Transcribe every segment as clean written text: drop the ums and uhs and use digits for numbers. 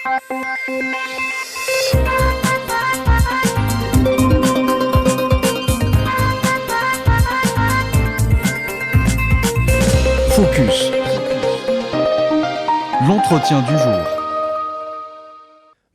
Focus. L'entretien du jour.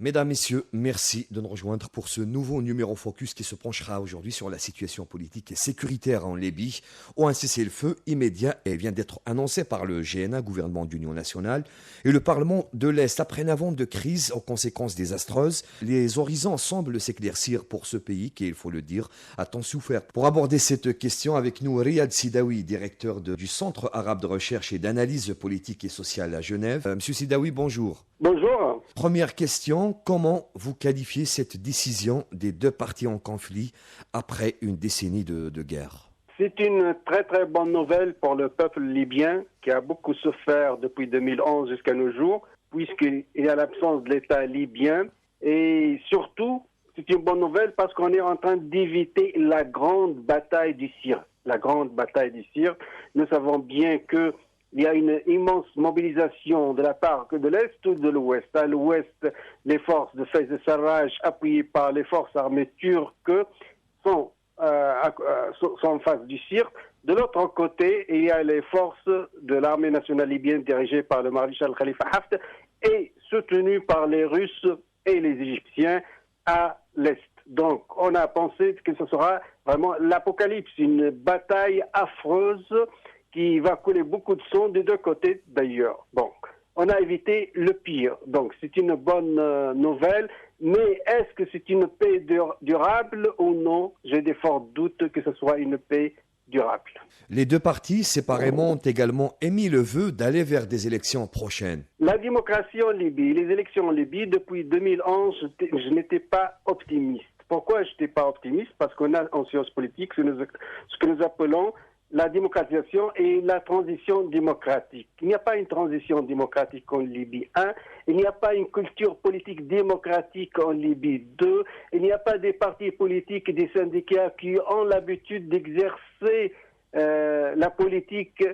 Mesdames, Messieurs, merci de nous rejoindre pour ce nouveau numéro Focus qui se penchera aujourd'hui sur la situation politique et sécuritaire en Libye, où un cessez-le-feu immédiat vient d'être annoncé par le GNA, gouvernement d'union nationale, et le Parlement de l'Est. Après 9 ans de crise aux conséquences désastreuses, les horizons semblent s'éclaircir pour ce pays qui, il faut le dire, a tant souffert. Pour aborder cette question avec nous, Riyad Sidawi, directeur du Centre arabe de recherche et d'analyse politique et sociale à Genève. Monsieur Sidawi, bonjour. Bonjour. Première question, comment vous qualifiez cette décision des deux parties en conflit après une décennie de guerre ? C'est une très très bonne nouvelle pour le peuple libyen qui a beaucoup souffert depuis 2011 jusqu'à nos jours, puisqu'il y a l'absence de l'État libyen. Et surtout, c'est une bonne nouvelle parce qu'on est en train d'éviter la grande bataille du Sire. La grande bataille du Sire. Nous savons bien que il y a une immense mobilisation de la part de l'Est ou de l'Ouest. À l'Ouest, les forces de Fez et Sarraj, appuyées par les forces armées turques, sont en face du Sire. De l'autre côté, il y a les forces de l'armée nationale libyenne dirigées par le maréchal Khalifa Haftar et soutenues par les Russes et les Égyptiens à l'Est. Donc, on a pensé que ce sera vraiment l'apocalypse, une bataille affreuse qui va couler beaucoup de sang des deux côtés d'ailleurs. Bon, on a évité le pire. Donc, c'est une bonne nouvelle. Mais est-ce que c'est une paix durable ou non ? J'ai des forts doutes que ce soit une paix durable. Les deux parties, séparément, ont également émis le vœu d'aller vers des élections prochaines. La démocratie en Libye, les élections en Libye, depuis 2011, je n'étais pas optimiste. Pourquoi je n'étais pas optimiste ? Parce qu'on a en sciences politiques ce que nous appelons la démocratisation et la transition démocratique. Il n'y a pas une transition démocratique en Libye. 1. Il n'y a pas une culture politique démocratique en Libye. 2. Il n'y a pas des partis politiques et des syndicats qui ont l'habitude d'exercer la politique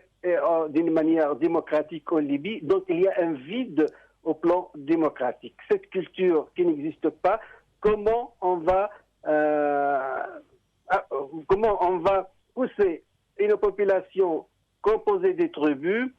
d'une manière démocratique en Libye. Donc il y a un vide au plan démocratique. Cette culture qui n'existe pas, comment on va pousser une population composée des tribus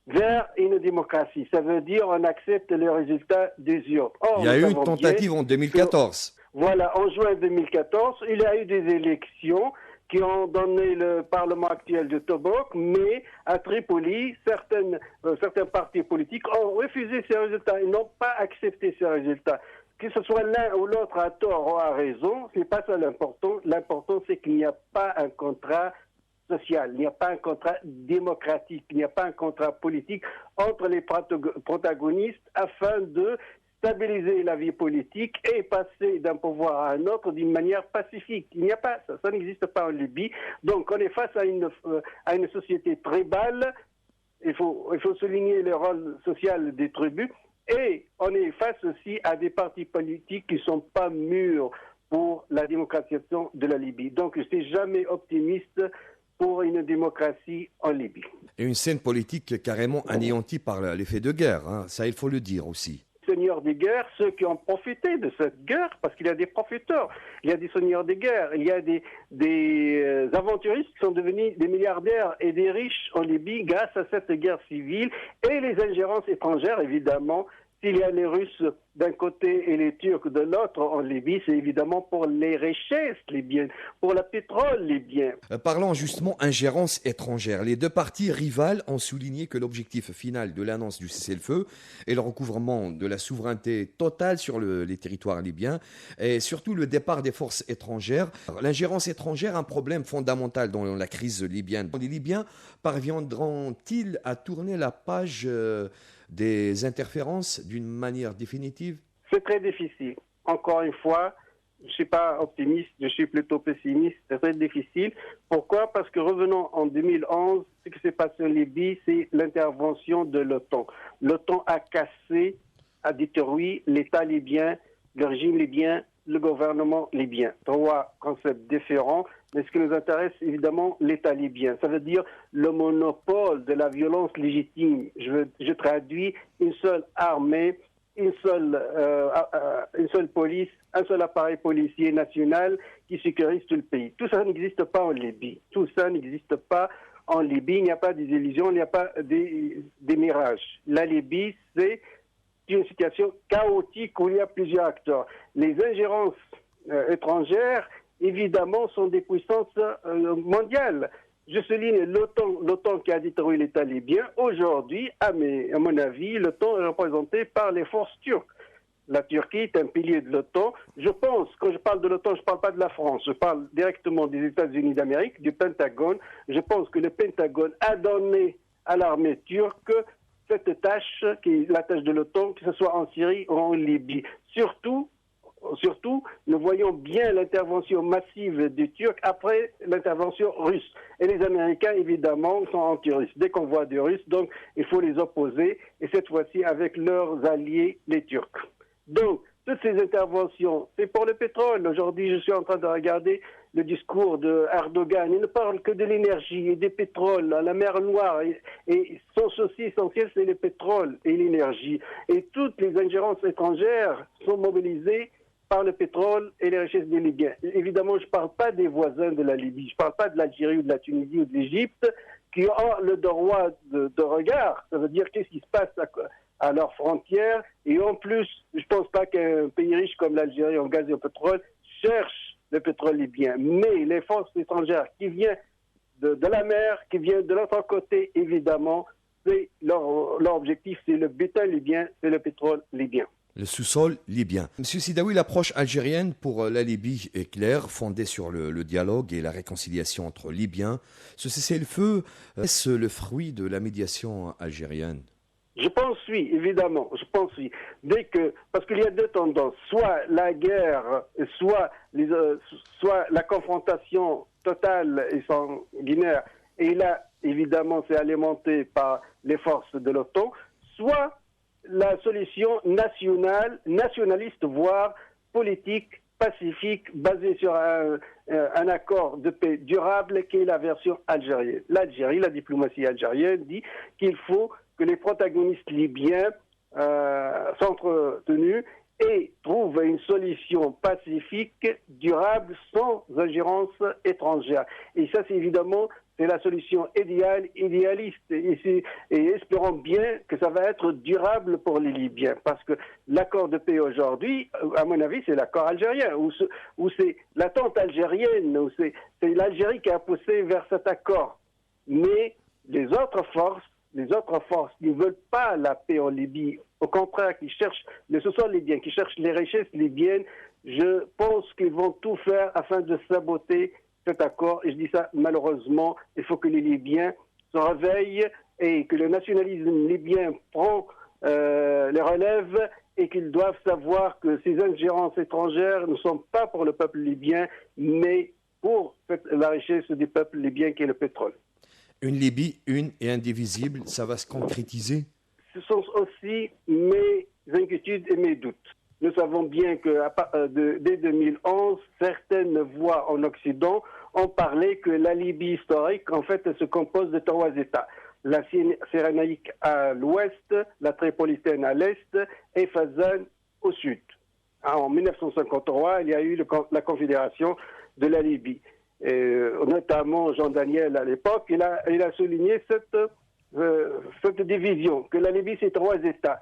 vers une démocratie. Ça veut dire on accepte les résultats des urnes. Or, il y a eu une tentative en 2014. Voilà, en juin 2014, il y a eu des élections qui ont donné le Parlement actuel de Tobruk, mais à Tripoli, certains partis politiques ont refusé ces résultats. Ils n'ont pas accepté ces résultats. Que ce soit l'un ou l'autre à tort ou à raison, c'est pas ça l'important. L'important, c'est qu'il n'y a pas un contrat social, il n'y a pas un contrat démocratique, il n'y a pas un contrat politique entre les protagonistes afin de stabiliser la vie politique et passer d'un pouvoir à un autre d'une manière pacifique. Il n'y a pas ça, ça n'existe pas en Libye. Donc on est face à une société tribale, il faut souligner le rôle social des tribus, et on est face aussi à des partis politiques qui ne sont pas mûrs pour la démocratisation de la Libye. Donc je ne suis jamais optimiste pour une démocratie en Libye. Et une scène politique carrément anéantie par l'effet de guerre, hein. Ça il faut le dire aussi. Seigneurs des guerres, ceux qui ont profité de cette guerre, parce qu'il y a des profiteurs, il y a des seigneurs des guerres, il y a des aventuristes qui sont devenus des milliardaires et des riches en Libye grâce à cette guerre civile et les ingérences étrangères, évidemment. S'il y a les Russes d'un côté et les Turcs de l'autre en Libye, c'est évidemment pour les richesses libyennes, pour le pétrole libyen. Parlons justement ingérence étrangère. Les deux parties rivales ont souligné que l'objectif final de l'annonce du cessez-le-feu est le recouvrement de la souveraineté totale sur les territoires libyens et surtout le départ des forces étrangères. L'ingérence étrangère, un problème fondamental dans la crise libyenne. Les Libyens parviendront-ils à tourner la page des interférences d'une manière définitive ? C'est très difficile. Encore une fois, je ne suis pas optimiste, je suis plutôt pessimiste. C'est très difficile. Pourquoi ? Parce que revenons en 2011, ce qui s'est passé en Libye, c'est l'intervention de l'OTAN. L'OTAN a cassé, a détruit l'État libyen, le régime libyen, le gouvernement libyen. 3 concepts différents, mais ce qui nous intéresse, évidemment, l'État libyen. Ça veut dire le monopole de la violence légitime. Je traduis une seule armée, une seule police, un seul appareil policier national qui sécurise tout le pays. Tout ça n'existe pas en Libye. Tout ça n'existe pas en Libye. Il n'y a pas des illusions, il n'y a pas des mirages. La Libye, c'est une situation chaotique où il y a plusieurs acteurs. Les ingérences étrangères, évidemment, sont des puissances mondiales. Je souligne l'OTAN qui a détruit l'État libyen. Aujourd'hui, à mon avis, l'OTAN est représenté par les forces turques. La Turquie est un pilier de l'OTAN. Je pense, quand je parle de l'OTAN, je ne parle pas de la France. Je parle directement des États-Unis d'Amérique, du Pentagone. Je pense que le Pentagone a donné à l'armée turque cette tâche, qui est la tâche de l'OTAN, que ce soit en Syrie ou en Libye. Surtout, nous voyons bien l'intervention massive des Turcs après l'intervention russe. Et les Américains, évidemment, sont anti-russes. Dès qu'on voit des Russes, donc, il faut les opposer, et cette fois-ci avec leurs alliés, les Turcs. Donc, toutes ces interventions, c'est pour le pétrole. Aujourd'hui, je suis en train de regarder le discours de Erdogan. Il ne parle que de l'énergie et des pétroles, la mer Noire. Et son souci essentiel, c'est le pétrole et l'énergie. Et toutes les ingérences étrangères sont mobilisées par le pétrole et les richesses des Libyens. Évidemment, je ne parle pas des voisins de la Libye. Je ne parle pas de l'Algérie ou de la Tunisie ou de l'Égypte qui ont le droit de regard. Ça veut dire qu'est-ce qui se passe à leurs frontières. Et en plus, je ne pense pas qu'un pays riche comme l'Algérie en gaz et en pétrole cherche le pétrole libyen. Mais les forces étrangères qui viennent de la mer, qui viennent de l'autre côté, évidemment, c'est leur objectif, c'est le butin libyen, c'est le pétrole libyen. Le sous-sol libyen. Monsieur Sidaoui, l'approche algérienne pour la Libye est claire, fondée sur le dialogue et la réconciliation entre Libyens. Ce cessez-le-feu, est-ce le fruit de la médiation algérienne ? Je pense oui, évidemment. Je pense oui. Parce qu'il y a deux tendances, soit la guerre, soit la confrontation totale et sanguinaire. Et là, évidemment, c'est alimenté par les forces de l'OTAN, soit la solution nationaliste, voire politique, pacifique, basée sur un accord de paix durable qui est la version algérienne. L'Algérie, la diplomatie algérienne dit qu'il faut que les protagonistes libyens s'entretenus et trouvent une solution pacifique, durable, sans ingérence étrangère. Et ça, c'est évidemment la solution idéaliste. Et espérons bien que ça va être durable pour les Libyens. Parce que l'accord de paix aujourd'hui, à mon avis, c'est l'accord algérien, où c'est l'attente algérienne, où c'est l'Algérie qui a poussé vers cet accord. Mais les autres forces qui ne veulent pas la paix en Libye, au contraire, qui cherchent le sous-sol libyen, qui cherchent les richesses libyennes, je pense qu'ils vont tout faire afin de saboter cet accord. Et je dis ça, malheureusement, il faut que les Libyens se réveillent et que le nationalisme libyen prend les relèves et qu'ils doivent savoir que ces ingérences étrangères ne sont pas pour le peuple libyen, mais pour la richesse du peuple libyen qui est le pétrole. Une Libye, une et indivisible, ça va se concrétiser ? Ce sont aussi mes inquiétudes et mes doutes. Nous savons bien que dès 2011, certaines voix en Occident ont parlé que la Libye historique, en fait, elle se compose de trois États. La Cyrénaïque à l'ouest, la Tripolitaine à l'est et Fezzan au sud. En 1953, il y a eu la Confédération de la Libye. Notamment Jean Daniel à l'époque, il a souligné cette division, que la Libye c'est trois États.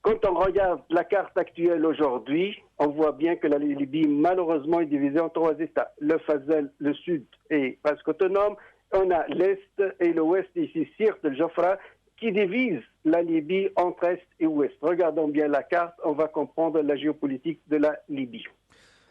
Quand on regarde la carte actuelle aujourd'hui, on voit bien que la Libye malheureusement est divisée en trois États. Le Fezzan, le sud est presque autonome, on a l'est et l'ouest ici, Sirte, le Jafra, qui divise la Libye entre est et ouest. Regardons bien la carte, on va comprendre la géopolitique de la Libye.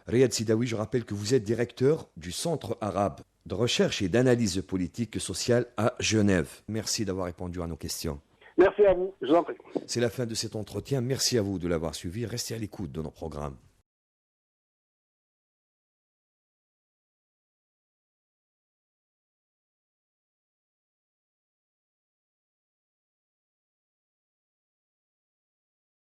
Riyad Sidaoui, je rappelle que vous êtes directeur du Centre arabe de recherche et d'analyse politique et sociale à Genève. Merci d'avoir répondu à nos questions. Merci à vous, je vous en prie. C'est la fin de cet entretien. Merci à vous de l'avoir suivi. Restez à l'écoute de nos programmes.